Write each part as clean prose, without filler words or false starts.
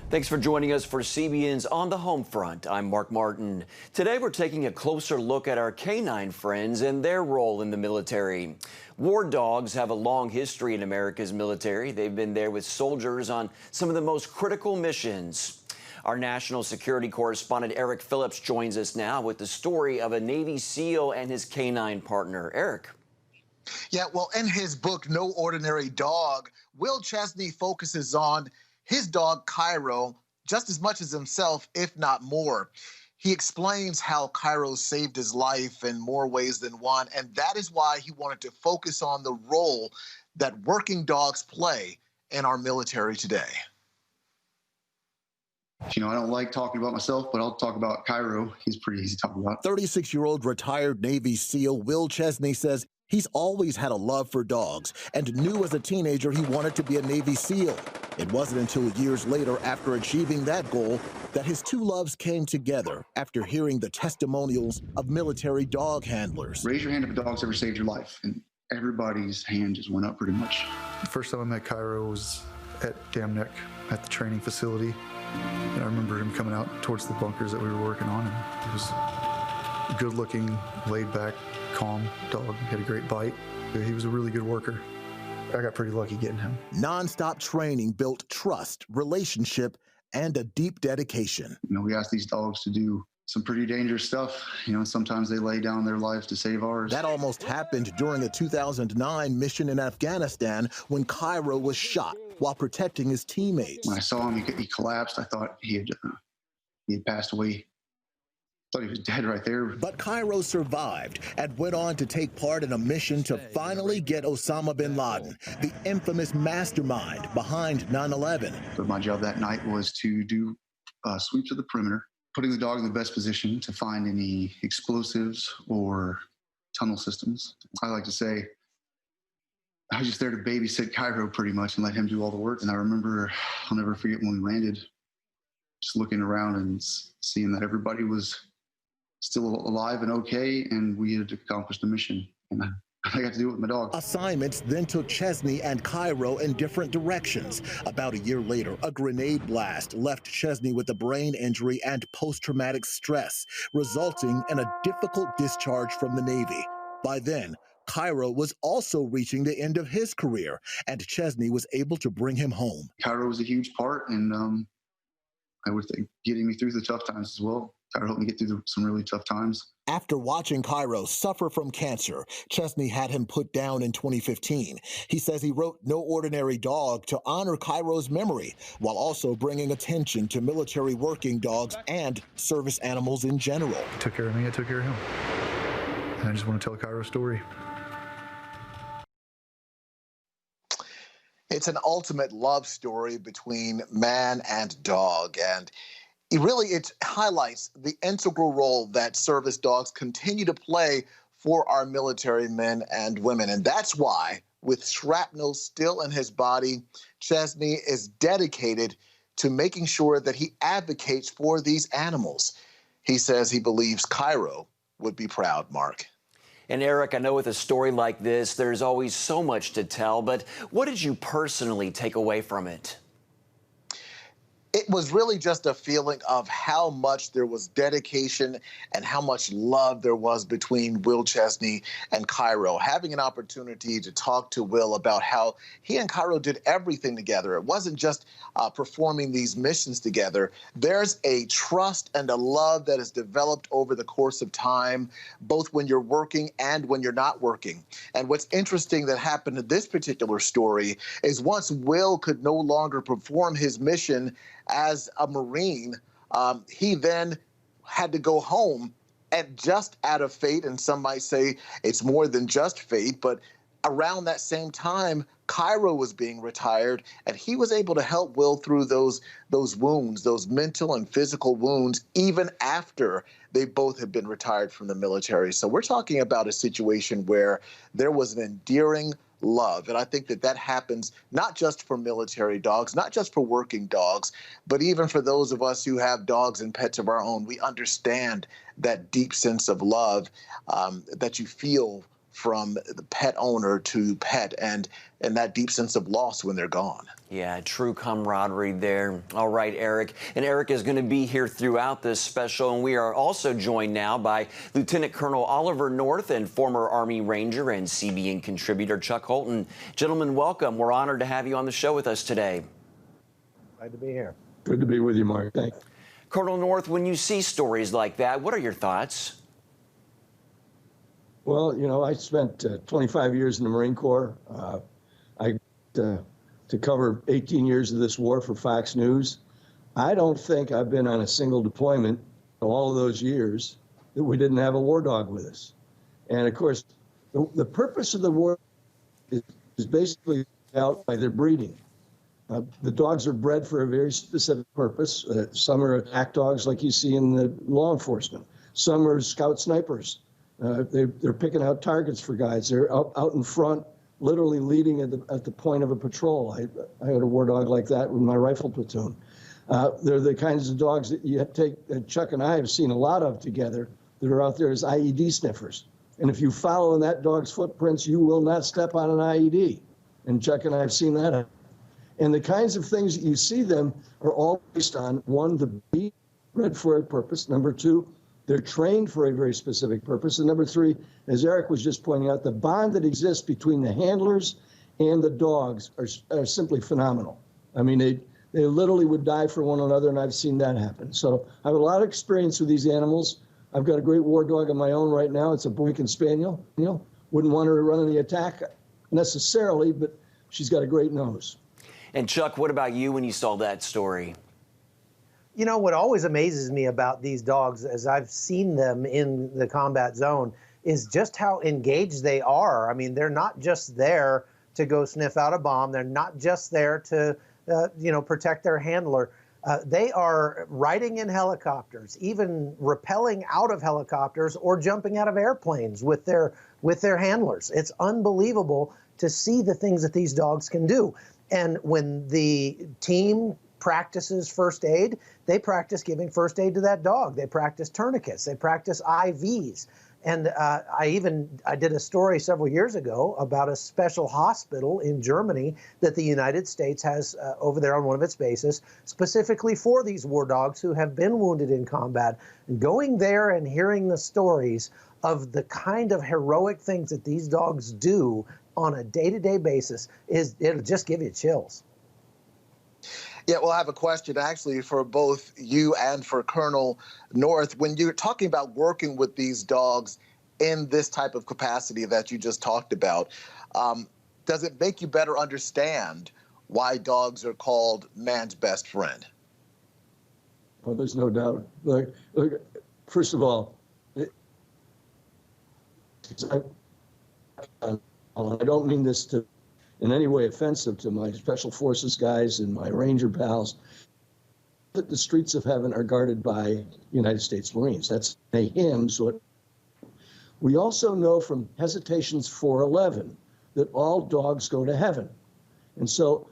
Thanks for joining us for CBN's On the Home Front. I'm Mark Martin. Today we're taking a closer look at our canine friends and their role in the military. War dogs have a long history in America's military. They've been there with soldiers on some of the most critical missions. Our national security correspondent Eric Phillips joins us now with the story of a Navy SEAL and his canine partner. Eric. Yeah, well, in his book, No Ordinary Dog, Will Chesney focuses on his dog, Cairo, just as much as himself, if not more. He explains how Cairo saved his life in more ways than one, and that is why he wanted to focus on the role that working dogs play in our military today. You know, I don't like talking about myself, but I'll talk about Cairo. He's pretty easy to talk about. 36-year-old retired Navy SEAL Will Chesney says he's always had a love for dogs and knew as a teenager he wanted to be a Navy SEAL. It wasn't until years later, after achieving that goal, that his two loves came together after hearing the testimonials of military dog handlers. Raise your hand if a dog's ever saved your life, and everybody's hand just went up pretty much. The first time I met Cairo was at Dam Neck at the training facility. And I remember him coming out towards the bunkers that we were working on, and he was a good-looking, laid-back, calm dog. He had a great bite. He was a really good worker. I got pretty lucky getting him. Non-stop training built trust, relationship, and a deep dedication. You know, we asked these dogs to do some pretty dangerous stuff. You know, sometimes they lay down their lives to save ours. That almost happened during a 2009 mission in Afghanistan when Cairo was shot while protecting his teammates. When I saw him, he collapsed. I thought he had passed away. I thought he was dead right there. But Cairo survived and went on to take part in a mission to finally get Osama bin Laden, the infamous mastermind behind 9/11. But my job that night was to do sweeps of the perimeter, putting the dog in the best position to find any explosives or tunnel systems. I like to say I was just there to babysit Cairo pretty much and let him do all the work. And I remember, I'll never forget when we landed, just looking around and seeing that everybody was still alive and okay, and we had accomplished the mission. And I got to do it with my dog. Assignments then took Chesney and Cairo in different directions. About a year later, a grenade blast left Chesney with a brain injury and post-traumatic stress, resulting in a difficult discharge from the Navy. By then, Cairo was also reaching the end of his career, and Chesney was able to bring him home. Cairo was a huge part, and I would think getting me through the tough times as well. Cairo helped me get through some really tough times. After watching Cairo suffer from cancer, Chesney had him put down in 2015. He says he wrote No Ordinary Dog to honor Cairo's memory, while also bringing attention to military working dogs and service animals in general. He took care of me, I took care of him. And I just want to tell Cairo's story. It's an ultimate love story between man and dog, and it highlights the integral role that service dogs continue to play for our military men and women. And that's why, with shrapnel still in his body, Chesney is dedicated to making sure that he advocates for these animals. He says he believes Cairo would be proud, Mark. And Eric, I know with a story like this, there's always so much to tell, but what did you personally take away from it? It was really just a feeling of how much there was dedication and how much love there was between Will Chesney and Cairo. Having an opportunity to talk to Will about how he and Cairo did everything together. It wasn't just performing these missions together. There's a trust and a love that is developed over the course of time, both when you're working and when you're not working. And what's interesting that happened in this particular story is once Will could no longer perform his mission as a Marine, he then had to go home, and just out of fate, and some might say it's more than just fate, but around that same time, Cairo was being retired, and he was able to help Will through those wounds, those mental and physical wounds, even after they both had been retired from the military. So we're talking about a situation where there was an endearing love. And I think that happens not just for military dogs, not just for working dogs, but even for those of us who have dogs and pets of our own. We understand that deep sense of love that you feel from the pet owner to pet, and that deep sense of loss when they're gone. Yeah, true camaraderie there. All right, Eric. And Eric is going to be here throughout this special. And we are also joined now by Lieutenant Colonel Oliver North and former Army Ranger and CBN contributor Chuck Holton. Gentlemen, welcome. We're honored to have you on the show with us today. Glad to be here. Good to be with you, Mark. Thanks. Colonel North, when you see stories like that, what are your thoughts? Well, you know, I spent 25 years in the Marine Corps. To cover 18 years of this war for Fox News. I don't think I've been on a single deployment in all of those years that we didn't have a war dog with us. And of course, the purpose of the war is basically out by their breeding. The dogs are bred for a very specific purpose. Some are attack dogs like you see in the law enforcement. Some are scout snipers. They're picking out targets for guys. They're out in front, literally leading at the point of a patrol. I had a war dog like that with my rifle platoon. They're the kinds of dogs that you take, Chuck and I have seen a lot of together, that are out there as IED sniffers. And if you follow in that dog's footprints, you will not step on an IED. And Chuck and I have seen that. And the kinds of things that you see them are all based on, one, the breed bred for a purpose. Number two, they're trained for a very specific purpose. And number three, as Eric was just pointing out, the bond that exists between the handlers and the dogs are simply phenomenal. I mean, they literally would die for one another, and I've seen that happen. So I have a lot of experience with these animals. I've got a great war dog of my own right now. It's a Boykin Spaniel. You know, wouldn't want her to run any attack necessarily, but she's got a great nose. And Chuck, what about you when you saw that story? You know, what always amazes me about these dogs, as I've seen them in the combat zone, is just how engaged they are. I mean, they're not just there to go sniff out a bomb. They're not just there to, protect their handler. They are riding in helicopters, even rappelling out of helicopters or jumping out of airplanes with their handlers. It's unbelievable to see the things that these dogs can do. And when the team practices first aid, they practice giving first aid to that dog. They practice tourniquets. They practice IVs. And I did a story several years ago about a special hospital in Germany that the United States has over there on one of its bases, specifically for these war dogs who have been wounded in combat. And going there and hearing the stories of the kind of heroic things that these dogs do on a day-to-day basis, it'll just give you chills. Yeah, well, I have a question actually for both you and for Colonel North. When you're talking about working with these dogs in this type of capacity that you just talked about, does it make you better understand why dogs are called man's best friend? Well, there's no doubt. Look, first of all, I don't mean this to in any way offensive to my Special Forces guys and my Ranger pals, that the streets of heaven are guarded by United States Marines. That's a hymn. So we also know from Hesitations 4:11 that all dogs go to heaven. And so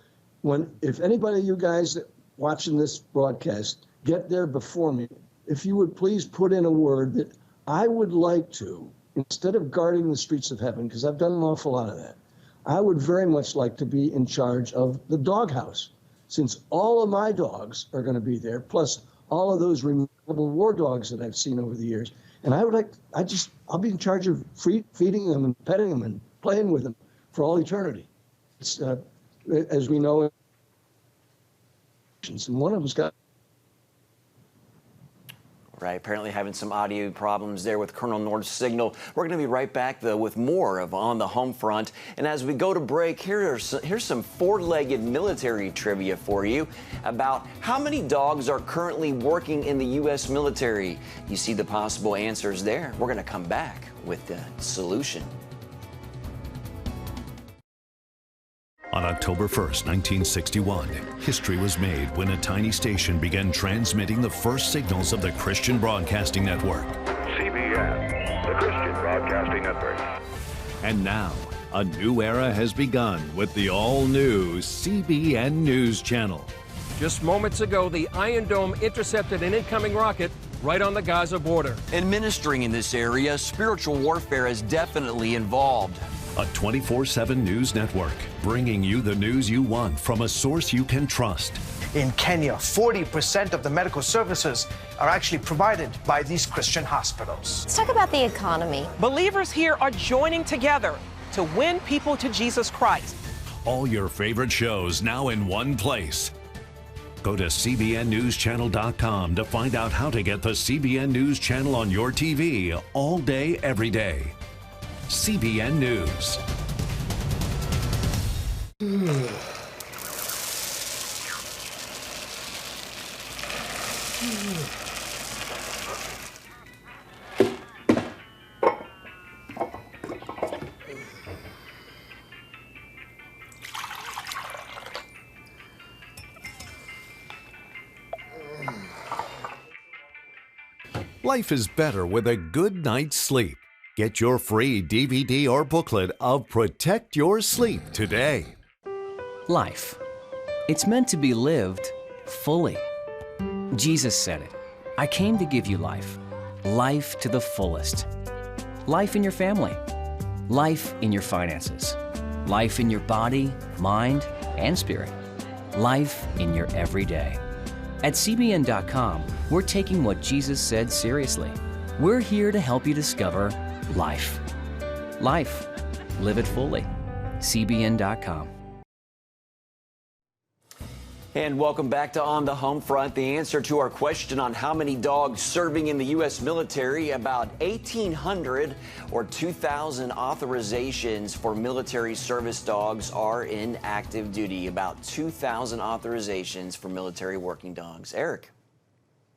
if anybody of you guys watching this broadcast get there before me, if you would please put in a word that I would like to, instead of guarding the streets of heaven, because I've done an awful lot of that, I would very much like to be in charge of the doghouse, since all of my dogs are going to be there, plus all of those remarkable war dogs that I've seen over the years. And I'll be in charge of feeding them and petting them and playing with them for all eternity. It's, as we know, and one of them's got. Right, apparently having some audio problems there with Colonel North's signal. We're going to be right back, though, with more of On the Home Front. And as we go to break, here's some four-legged military trivia for you about how many dogs are currently working in the U.S. military. You see the possible answers there. We're going to come back with the solution. On October 1st, 1961, history was made when a tiny station began transmitting the first signals of the Christian Broadcasting Network. CBN, the Christian Broadcasting Network. And now, a new era has begun with the all-new CBN News Channel. Just moments ago, the Iron Dome intercepted an incoming rocket right on the Gaza border. And ministering in this area, spiritual warfare is definitely involved. A 24/7 news network, bringing you the news you want from a source you can trust. In Kenya, 40% of the medical services are actually provided by these Christian hospitals. Let's talk about the economy. Believers here are joining together to win people to Jesus Christ. All your favorite shows now in one place. Go to CBNNewsChannel.com to find out how to get the CBN News Channel on your TV all day, every day. CBN News. Life is better with a good night's sleep. Get your free DVD or booklet of Protect Your Sleep today. Life. It's meant to be lived fully. Jesus said it. I came to give you life. Life to the fullest. Life in your family. Life in your finances. Life in your body, mind, and spirit. Life in your everyday. At CBN.com, we're taking what Jesus said seriously. We're here to help you discover life. Life. Live it fully. CBN.com. And welcome back to On the Home Front. The answer to our question on how many dogs serving in the U.S. military, about 1,800 or 2,000 authorizations for military service dogs are in active duty. About 2,000 authorizations for military working dogs. Eric.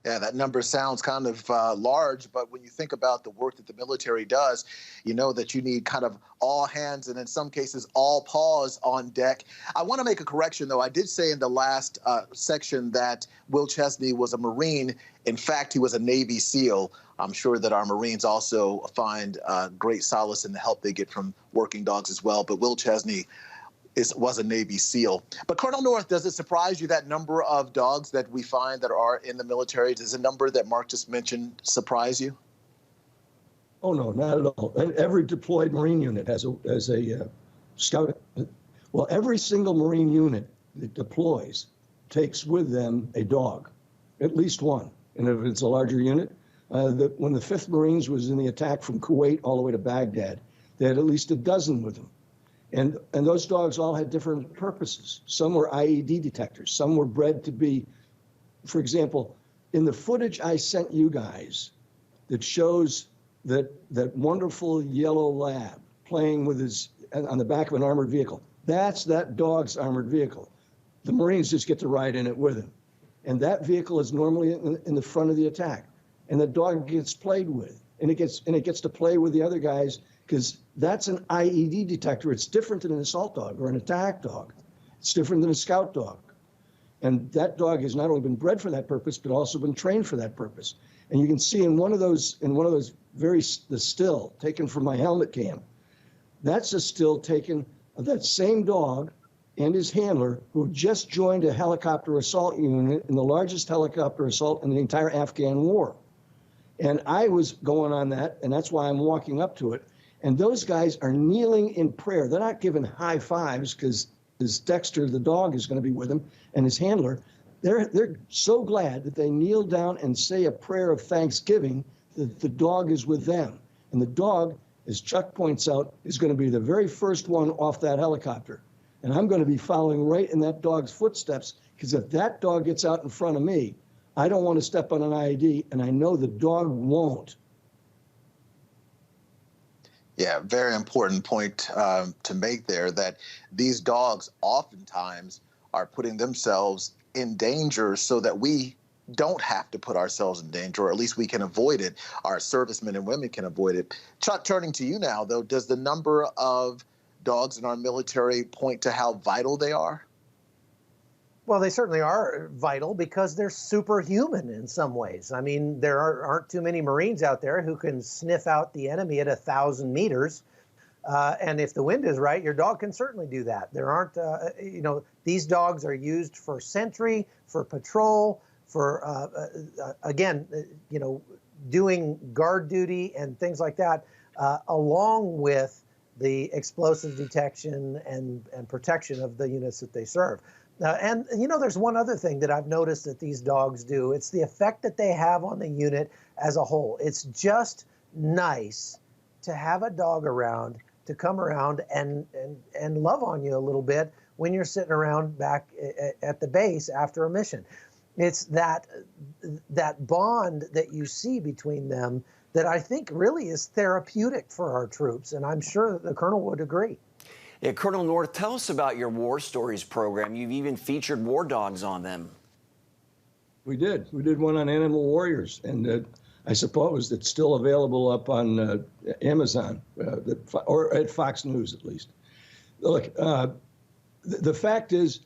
Yeah, that number sounds kind of large, but when you think about the work that the military does, you know that you need kind of all hands and in some cases all paws on deck. I want to make a correction, though. I did say in the last section that Will Chesney was a Marine. In fact, he was a Navy SEAL. I'm sure that our Marines also find great solace in the help they get from working dogs as well. But Will Chesney was a Navy SEAL. But Colonel North, does it surprise you that number of dogs that we find that are in the military? Does the number that Mark just mentioned surprise you? Oh, no, not at all. And every deployed Marine unit has a scout. Well, every single Marine unit that deploys takes with them a dog, at least one. And if it's a larger unit, when the 5th Marines was in the attack from Kuwait all the way to Baghdad, they had at least a dozen with them. And those dogs all had different purposes. Some were IED detectors. Some were bred to be, for example, in the footage I sent you guys that shows that wonderful yellow lab playing with his on the back of an armored vehicle. That's that dog's armored vehicle. The Marines just get to ride in it with him. And that vehicle is normally in the front of the attack. And the dog gets played with. And it gets to play with the other guys because that's an IED detector. It's different than an assault dog or an attack dog. It's different than a scout dog. And that dog has not only been bred for that purpose, but also been trained for that purpose. And you can see in one of those the still taken from my helmet cam, that's a still taken of that same dog and his handler who just joined a helicopter assault unit in the largest helicopter assault in the entire Afghan war. And I was going on that, and that's why I'm walking up to it. And those guys are kneeling in prayer. They're not giving high fives because Dexter, the dog, is going to be with him, and his handler. They're so glad that they kneel down and say a prayer of thanksgiving that the dog is with them. And the dog, as Chuck points out, is going to be the very first one off that helicopter. And I'm going to be following right in that dog's footsteps, because if that dog gets out in front of me, I don't want to step on an IED, and I know the dog won't. Yeah, very important point to make there, that these dogs oftentimes are putting themselves in danger so that we don't have to put ourselves in danger, or at least we can avoid it. Our servicemen and women can avoid it. Chuck, turning to you now, though, does the number of dogs in our military point to how vital they are? Well, they certainly are vital because they're superhuman in some ways. I mean, there aren't too many Marines out there who can sniff out the enemy at 1,000 meters. And if the wind is right, your dog can certainly do that. There aren't, these dogs are used for sentry, for patrol, for again, doing guard duty and things like that, along with the explosive detection and protection of the units that they serve. And there's one other thing that I've noticed that these dogs do. It's the effect that they have on the unit as a whole. It's just nice to have a dog around, to come around and love on you a little bit when you're sitting around back at the base after a mission. It's that bond that you see between them that I think really is therapeutic for our troops, and I'm sure that the Colonel would agree. Yeah, Colonel North, tell us about your War Stories program. You've even featured war dogs on them. We did. We did one on animal warriors, and I suppose it's still available up on Amazon, or at Fox News at least. Look, the fact is,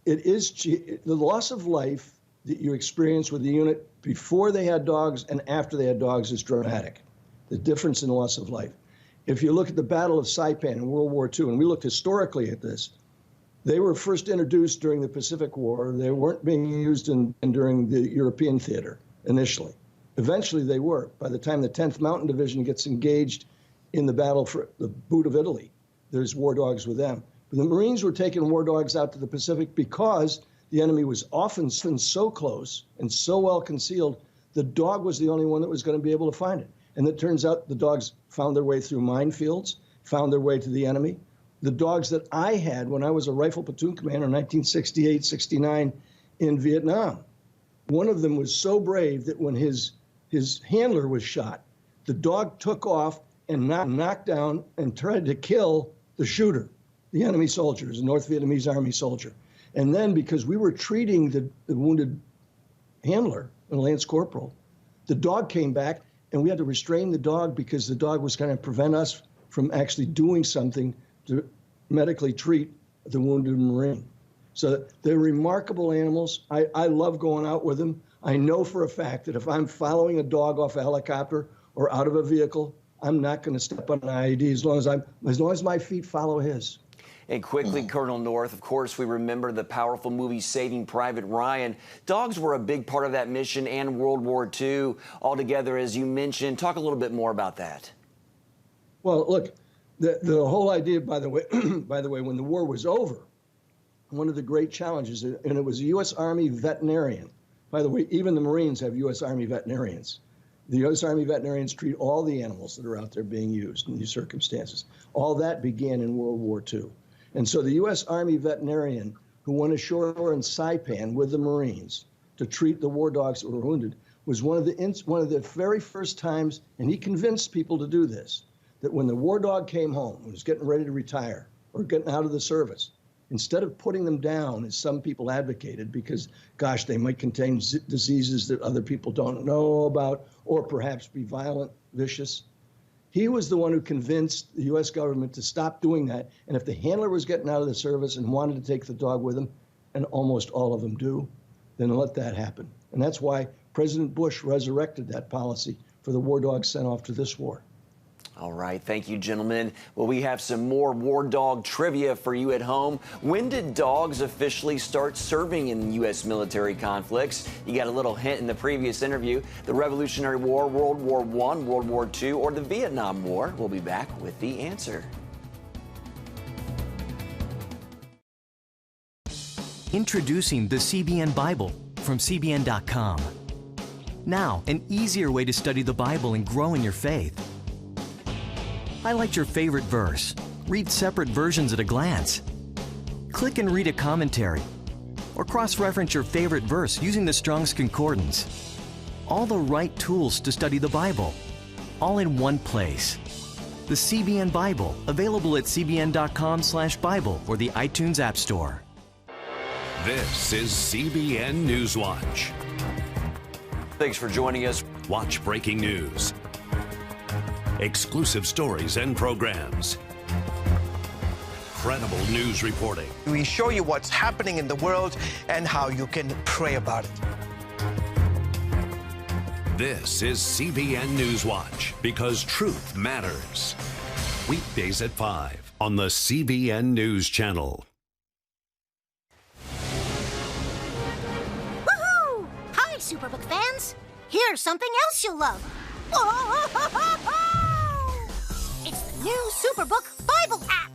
the loss of life that you experience with the unit before they had dogs and after they had dogs is dramatic. The difference in loss of life. If you look at the Battle of Saipan in World War II, and we looked historically at this, they were first introduced during the Pacific War. They weren't being used during the European theater initially. Eventually they were. By the time the 10th Mountain Division gets engaged in the battle for the Boot of Italy, there's war dogs with them. But the Marines were taking war dogs out to the Pacific because the enemy was often so close and so well concealed, the dog was the only one that was going to be able to find it. And it turns out the dogs found their way through minefields, found their way to the enemy. The dogs that I had when I was a rifle platoon commander in 1968, 69 in Vietnam, one of them was so brave that when his handler was shot, the dog took off and knocked down and tried to kill the shooter, the enemy soldiers, the North Vietnamese Army soldier. And then because we were treating the wounded handler, a Lance Corporal, the dog came back and we had to restrain the dog because the dog was going to prevent us from actually doing something to medically treat the wounded Marine. So they're remarkable animals. I love going out with them. I know for a fact that if I'm following a dog off a helicopter or out of a vehicle, I'm not going to step on an IED as long as my feet follow his. And quickly, Colonel North, of course, we remember the powerful movie Saving Private Ryan. Dogs were a big part of that mission and World War II altogether, as you mentioned. Talk a little bit more about that. Well, look, the whole idea, by the way, when the war was over, one of the great challenges, and it was a U.S. Army veterinarian. By the way, even the Marines have U.S. Army veterinarians. The U.S. Army veterinarians treat all the animals that are out there being used in these circumstances. All that began in World War II. And so the U.S. Army veterinarian who went ashore in Saipan with the Marines to treat the war dogs that were wounded was one of the very first times, and he convinced people to do this, that when the war dog came home and was getting ready to retire or getting out of the service, instead of putting them down, as some people advocated, because, gosh, they might contain diseases that other people don't know about or perhaps be violent, vicious, he was the one who convinced the U.S. government to stop doing that. And if the handler was getting out of the service and wanted to take the dog with him, and almost all of them do, then let that happen. And that's why President Bush resurrected that policy for the war dogs sent off to this war. All right. Thank you, gentlemen. Well, we have some more war dog trivia for you at home. When did dogs officially start serving in U.S. military conflicts? You got a little hint in the previous interview. The Revolutionary War, World War I, World War II, or the Vietnam War? We'll be back with the answer. Introducing the CBN Bible from CBN.com. Now, an easier way to study the Bible and grow in your faith. Highlight your favorite verse. Read separate versions at a glance. Click and read a commentary. Or cross-reference your favorite verse using the Strong's Concordance. All the right tools to study the Bible, all in one place. The CBN Bible, available at cbn.com/Bible or the iTunes App Store. This is CBN Newswatch. Thanks for joining us. Watch breaking news, exclusive stories and programs, credible news reporting. We show you what's happening in the world and how you can pray about it. This is CBN Newswatch, because truth matters. Weekdays at 5 on the CBN News Channel. Superbook fans. Here's something else you'll love. Whoa! It's the new Superbook Bible app.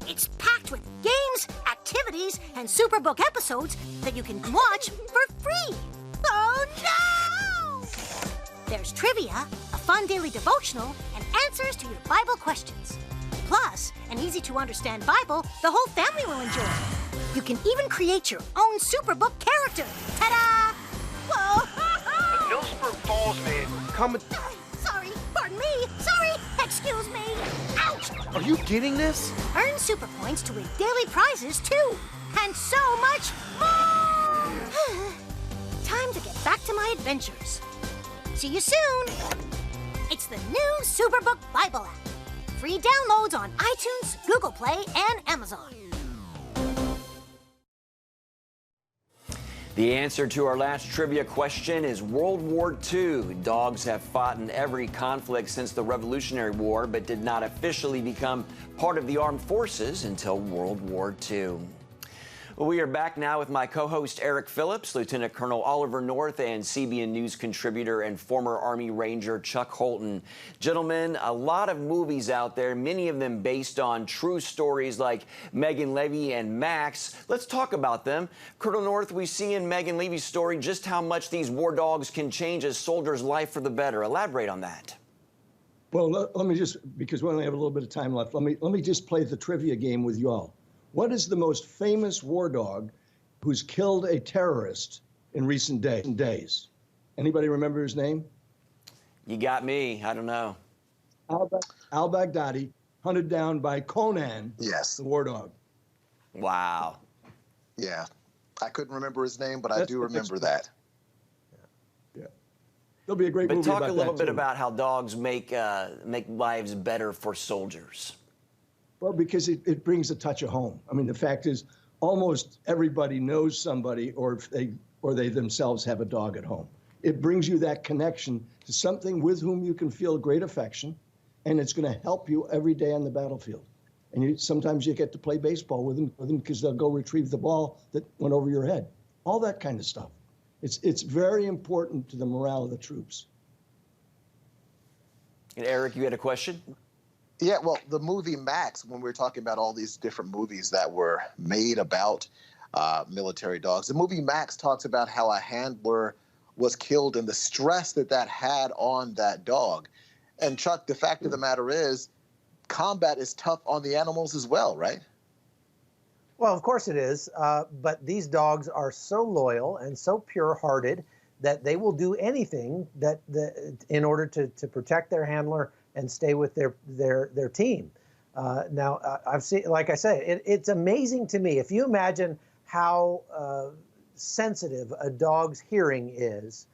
It's packed with games, activities, and Superbook episodes that you can watch for free. Oh, no! There's trivia, a fun daily devotional, and answers to your Bible questions. Plus, an easy-to-understand Bible the whole family will enjoy. You can even create your own Superbook character. Ta-da! Whoa! Millsburg Falls man, come. Sorry, pardon me. Sorry, excuse me. Ouch! Are you getting this? Earn super points to win daily prizes, too. And so much more! Time to get back to my adventures. See you soon. It's the new Superbook Bible app. Free downloads on iTunes, Google Play, and Amazon. The answer to our last trivia question is World War II. Dogs have fought in every conflict since the Revolutionary War, but did not officially become part of the armed forces until World War II. We are back now with my co-host Eric Phillips, Lieutenant Colonel Oliver North, and CBN News contributor and former Army Ranger Chuck Holton. Gentlemen, a lot of movies out there, many of them based on true stories like Megan Levy and Max. Let's talk about them. Colonel North, we see in Megan Levy's story just how much these war dogs can change a soldier's life for the better. Elaborate on that. Well, let me just, because we only have a little bit of time left, let me just play the trivia game with you all. What is the most famous war dog who's killed a terrorist in recent days? Anybody remember his name? You got me. I don't know. Al-Baghdadi, hunted down by Conan, yes, the war dog. Wow. Yeah. I couldn't remember his name, but I do remember that. Yeah. There'll be a great movie about that, But talk a little bit too. about how dogs make lives better for soldiers. Well, because it brings a touch of home. I mean, the fact is, almost everybody knows somebody, or they themselves have a dog at home. It brings you that connection to something with whom you can feel great affection, and it's going to help you every day on the battlefield. And sometimes you get to play baseball with them because they'll go retrieve the ball that went over your head. All that kind of stuff. It's very important to the morale of the troops. And Eric, you had a question? Yeah, well, the movie Max, when we were talking about all these different movies that were made about military dogs, the movie Max talks about how a handler was killed and the stress that had on that dog. And Chuck, the fact of the matter is, combat is tough on the animals as well, right? Well, of course it is, but these dogs are so loyal and so pure-hearted that they will do anything in order to protect their handler and stay with their team. Now, I've seen, like I said, it's amazing to me. If you imagine how sensitive a dog's hearing is,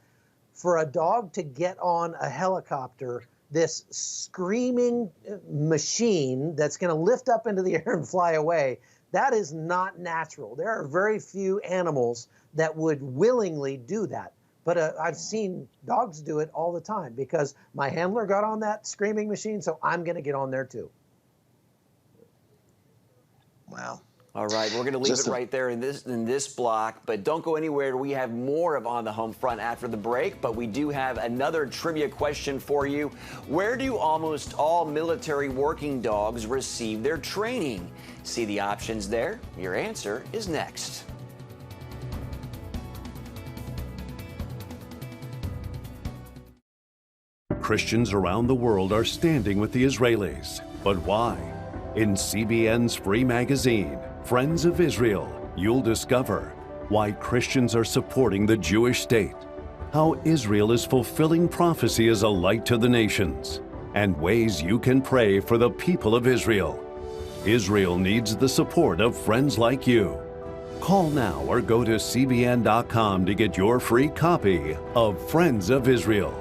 for a dog to get on a helicopter, this screaming machine that's going to lift up into the air and fly away, that is not natural. There are very few animals that would willingly do that. But I've seen dogs do it all the time because my handler got on that screaming machine, so I'm going to get on there too. Wow. All right, we're going to leave it right there in this block, but don't go anywhere. We have more of On the Home Front after the break, but we do have another trivia question for you. Where do almost all military working dogs receive their training? See the options there? Your answer is next. Christians around the world are standing with the Israelis. But why? In CBN's free magazine, Friends of Israel, you'll discover why Christians are supporting the Jewish state, how Israel is fulfilling prophecy as a light to the nations, and ways you can pray for the people of Israel. Israel needs the support of friends like you. Call now or go to cbn.com to get your free copy of Friends of Israel.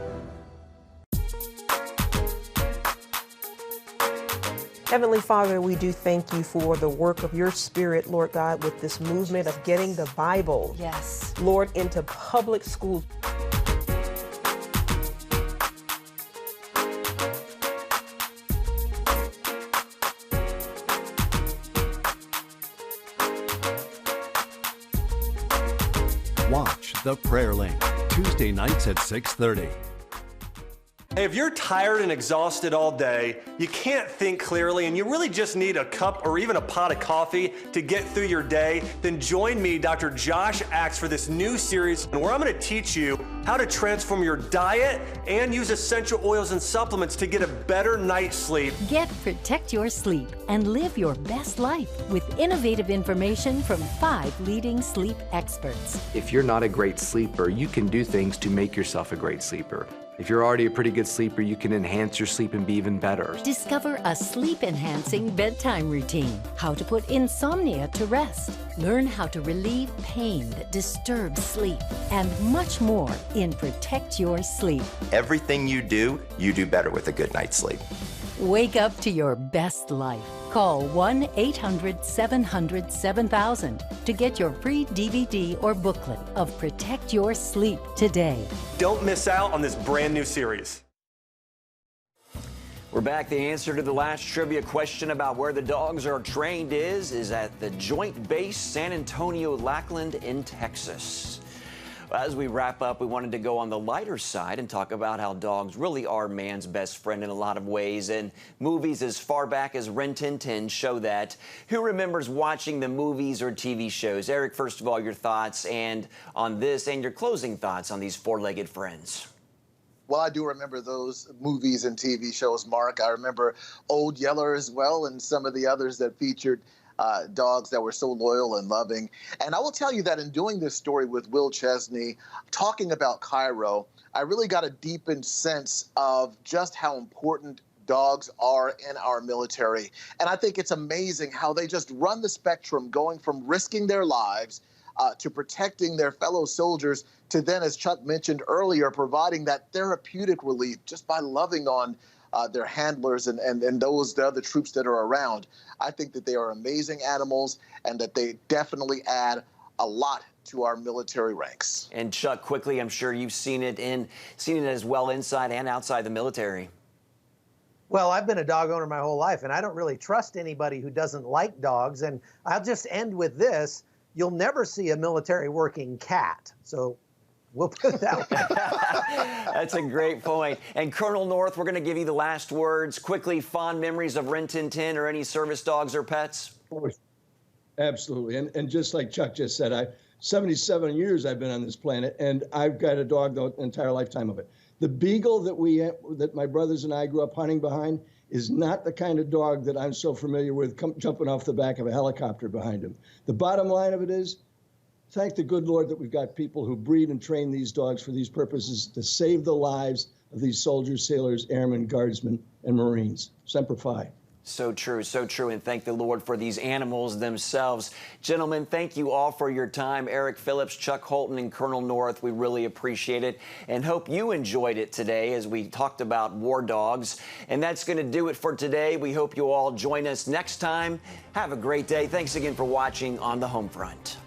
Heavenly Father, we do thank you for the work of your Spirit, Lord God, with this movement of getting the Bible, yes, Lord, into public schools. Watch The Prayer Link Tuesday nights at 6:30. Hey, if you're tired and exhausted all day, you can't think clearly, and you really just need a cup or even a pot of coffee to get through your day, then join me, Dr. Josh Axe, for this new series where I'm going to teach you how to transform your diet and use essential oils and supplements to get a better night's sleep. Protect your sleep and live your best life with innovative information from 5 leading sleep experts. If you're not a great sleeper, you can do things to make yourself a great sleeper. If you're already a pretty good sleeper, you can enhance your sleep and be even better. Discover a sleep-enhancing bedtime routine, how to put insomnia to rest, learn how to relieve pain that disturbs sleep, and much more in Protect Your Sleep. Everything you do better with a good night's sleep. Wake up to your best life. Call 1-800-700-7000 to get your free DVD or booklet of Protect Your Sleep today. Don't miss out on this brand new series. We're back. The answer to the last trivia question about where the dogs are trained is at the Joint Base San Antonio Lackland in Texas. As we wrap up, we wanted to go on the lighter side and talk about how dogs really are man's best friend in a lot of ways. And movies as far back as Ren Tin Tin show that. Who remembers watching the movies or TV shows? Eric, first of all, your thoughts and on this and your closing thoughts on these four-legged friends. Well, I do remember those movies and TV shows, Mark. I remember Old Yeller as well and some of the others that featured dogs that were so loyal and loving. And I will tell you that in doing this story with Will Chesney, talking about Cairo, I really got a deepened sense of just how important dogs are in our military. And I think it's amazing how they just run the spectrum, going from risking their lives to protecting their fellow soldiers to then, as Chuck mentioned earlier, providing that therapeutic relief just by loving on their handlers and the other troops that are around. I think that they are amazing animals and that they definitely add a lot to our military ranks. And Chuck, quickly, I'm sure you've seen it as well inside and outside the military. Well, I've been a dog owner my whole life, and I don't really trust anybody who doesn't like dogs. And I'll just end with this. You'll never see a military working cat. So we'll put it that way. That's a great point. And Colonel North, we're going to give you the last words. Quickly, fond memories of Ren Tin Tin or any service dogs or pets? Absolutely. And just like Chuck just said, 77 years I've been on this planet, and I've got a dog the entire lifetime of it. The beagle that my brothers and I grew up hunting behind is not the kind of dog that I'm so familiar with jumping off the back of a helicopter behind him. The bottom line of it is, thank the good Lord that we've got people who breed and train these dogs for these purposes to save the lives of these soldiers, sailors, airmen, guardsmen, and Marines. Semper Fi. So true, and thank the Lord for these animals themselves. Gentlemen, thank you all for your time. Eric Phillips, Chuck Holton, and Colonel North, we really appreciate it and hope you enjoyed it today as we talked about war dogs. And that's going to do it for today. We hope you all join us next time. Have a great day. Thanks again for watching On the Home Front.